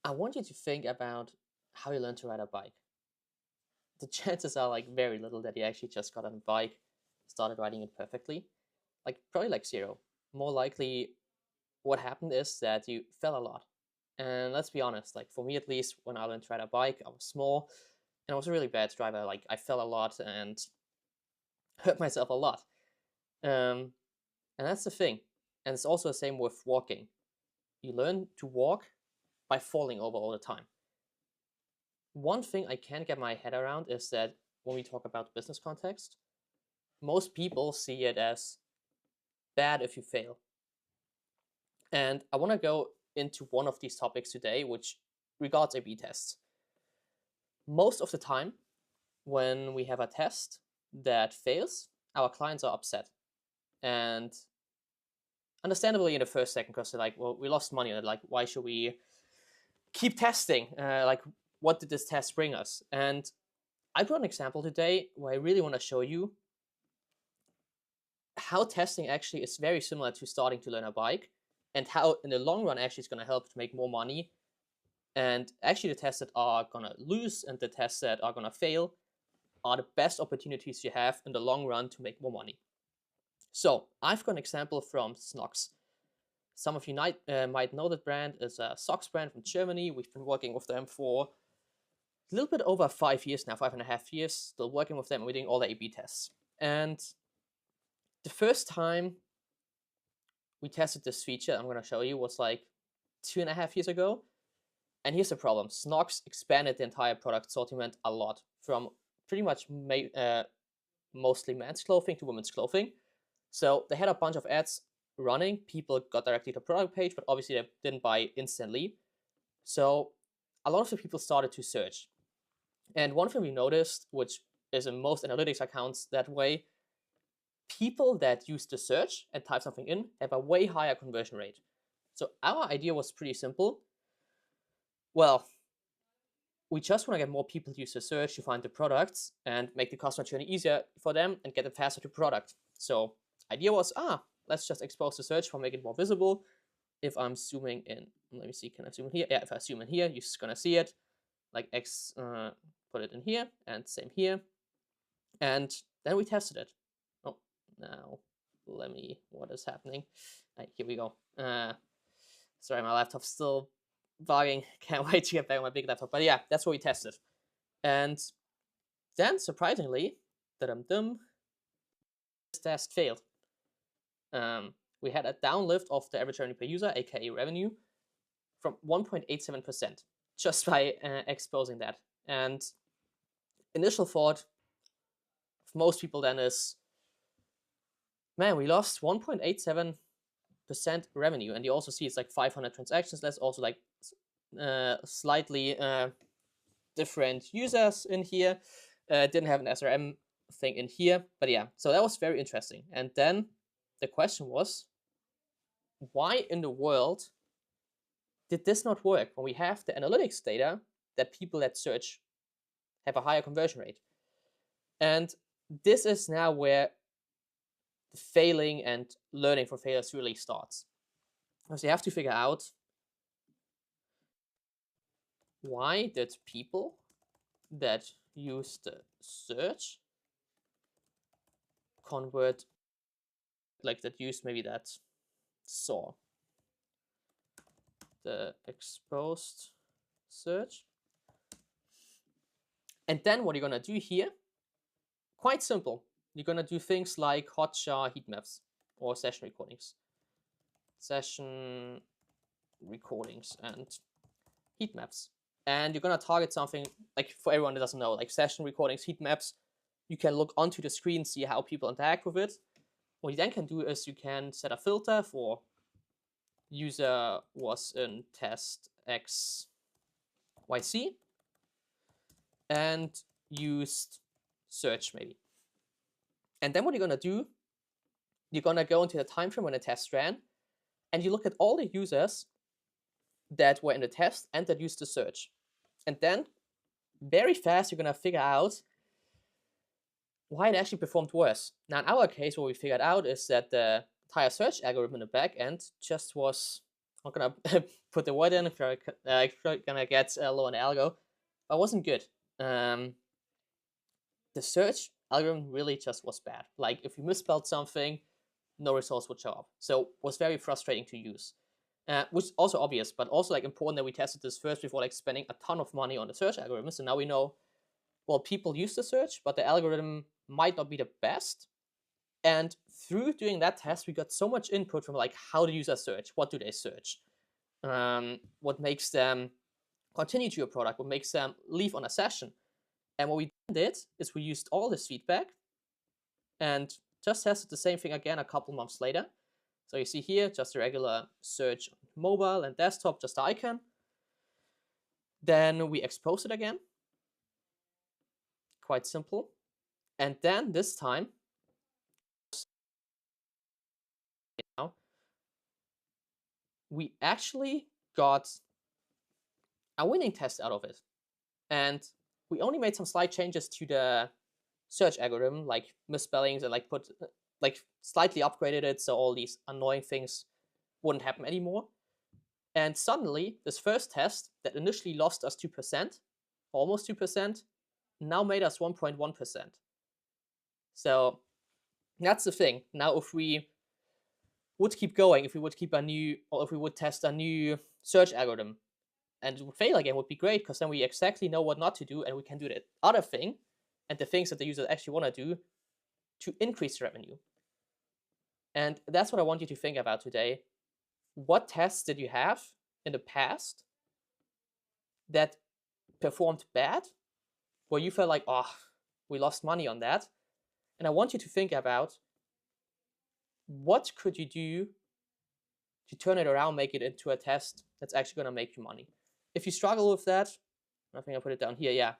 I want you to think about how you learned to ride a bike. The chances are like very little that you actually just got on a bike, started riding it perfectly. Like probably like zero. More likely what happened is that you fell a lot. And let's be honest, like for me at least, when I learned to ride a bike, I was small and I was a really bad driver. Like I fell a lot and hurt myself a lot. And that's the thing. And it's also the same with walking. You learn to walk by falling over all the time. One thing I can't get my head around is that when we talk about business context, most people see it as bad if you fail. And I want to go into one of these topics today, which regards A/B tests. Most of the time, when we have a test that fails, our clients are upset. And understandably in the first second, because they're like, well, we lost money. And like, why should we keep testing? Like, what did this test bring us? And I brought an example today where I really want to show you how testing actually is very similar to starting to learn a bike, and how in the long run actually is going to help to make more money. And actually the tests that are going to lose and the tests that are going to fail are the best opportunities you have in the long run to make more money. So I've got an example from Snocks. Some of you might know that brand. Is a socks brand from Germany. We've been working with them for a little bit over 5 years now, 5.5 years, still working with them. We're doing all the A/B tests. And the first time we tested this feature I'm going to show you was like 2.5 years ago. And here's the problem. Snocks expanded the entire product assortment a lot, from pretty much mostly men's clothing to women's clothing. So they had a bunch of ads running. People got directly to the product page, but obviously they didn't buy instantly. So a lot of the people started to search. And one thing we noticed, which is in most analytics accounts that way, people that use the search and type something in have a way higher conversion rate. So our idea was pretty simple. Well, we just want to get more people to use the search to find the products and make the customer journey easier for them and get them faster to product. So idea was, let's just expose the search for make it more visible. If I'm zooming in, let me see, can I zoom in here? Yeah, if I zoom in here, you're just gonna see it. Like put it in here and same here. And then we tested it. Oh, now what is happening? Right, here we go. Sorry, my laptop's still bugging. Can't wait to get back on my big laptop. But yeah, that's what we tested. And then surprisingly, this test failed. We had a downlift of the average revenue per user, aka revenue, from 1.87% just by exposing that. And initial thought of most people then is, man, we lost 1.87% revenue. And you also see it's like 500 transactions. That's also like slightly different users in here. Didn't have an SRM thing in here. But yeah, so that was very interesting. And then the question was, why in the world did this not work when we have the analytics data that people that search have a higher conversion rate? And this is now where the failing and learning from failures really starts. Because you have to figure out, why did people that use the search convert, like that use maybe that saw the exposed search. And then what you're going to do here, quite simple. You're going to do things like hotjar heat maps or session recordings. Session recordings and heat maps. And you're going to target something, like for everyone that doesn't know, like session recordings, heat maps. You can look onto the screen, see how people interact with it. What you then can do is you can set a filter for user was in test XYZ and used search maybe. And then what you're going to do, you're going to go into the time frame when the test ran, and you look at all the users that were in the test and that used the search. And then very fast, you're going to figure out why it actually performed worse. Now, in our case, what we figured out is that the entire search algorithm in the back end just was not gonna put the word in if you're gonna get low on the algo, but it wasn't good. The search algorithm really just was bad. Like if you misspelled something, no results would show up. So it was very frustrating to use. Which is also obvious, but also like important that we tested this first before like spending a ton of money on the search algorithm. So now we know, well, people use the search, but the algorithm might not be the best. And through doing that test, we got so much input from like how do users search, what do they search, what makes them continue to your product, what makes them leave on a session. And what we did is we used all this feedback and just tested the same thing again a couple months later. So you see here, just a regular search on mobile and desktop, just the icon. Then we expose it again. Quite simple. And then this time, we actually got a winning test out of it. And we only made some slight changes to the search algorithm, like misspellings, and like slightly upgraded it so all these annoying things wouldn't happen anymore. And suddenly, this first test that initially lost us 2%, almost 2%, now made us 1.1%. So that's the thing. Now, if we would keep going, if we would test a new search algorithm and it would fail again, would be great, because then we exactly know what not to do and we can do the other thing and the things that the users actually want to do to increase revenue. And that's what I want you to think about today. What tests did you have in the past that performed bad, where you felt like, oh, we lost money on that? And I want you to think about what could you do to turn it around, make it into a test that's actually going to make you money. If you struggle with that, I think I'll put it down here, yeah.